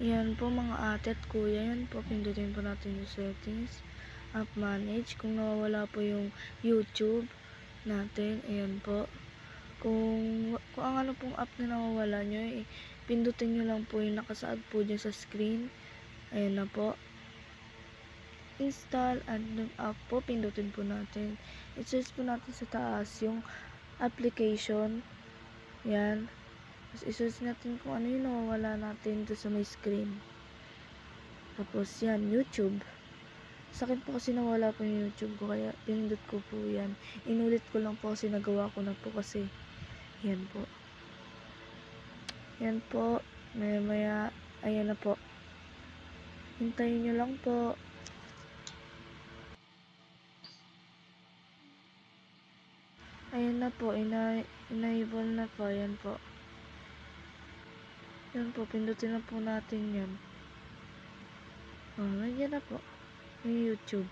Yan po mga ate at kuya, yan po pindutin po natin yung settings, app manage, kung nawawala po yung YouTube natin, ayan po. Kung ang ano pong app na nawawala nyo, pindutin nyo lang po yung nakasaad po dyan sa screen, ayan na po. Install and app po, pindutin po natin. I-search po natin sa taas yung application, yan. Tapos i-search natin kung ano yung nawawala natin doon sa may screen. Tapos yan, YouTube. Sa akin po kasi nawala po yung YouTube ko, kaya pinindot ko po yan. Inulit ko lang po kasi nagawa ko na po kasi. Yan po. Yan po. Maya, ayan na po. Hintayin nyo lang po. Ayan na po, enable na po, ayan po. Yan po, pindutin na po natin yan. Oh, nandiyan na po yung YouTube.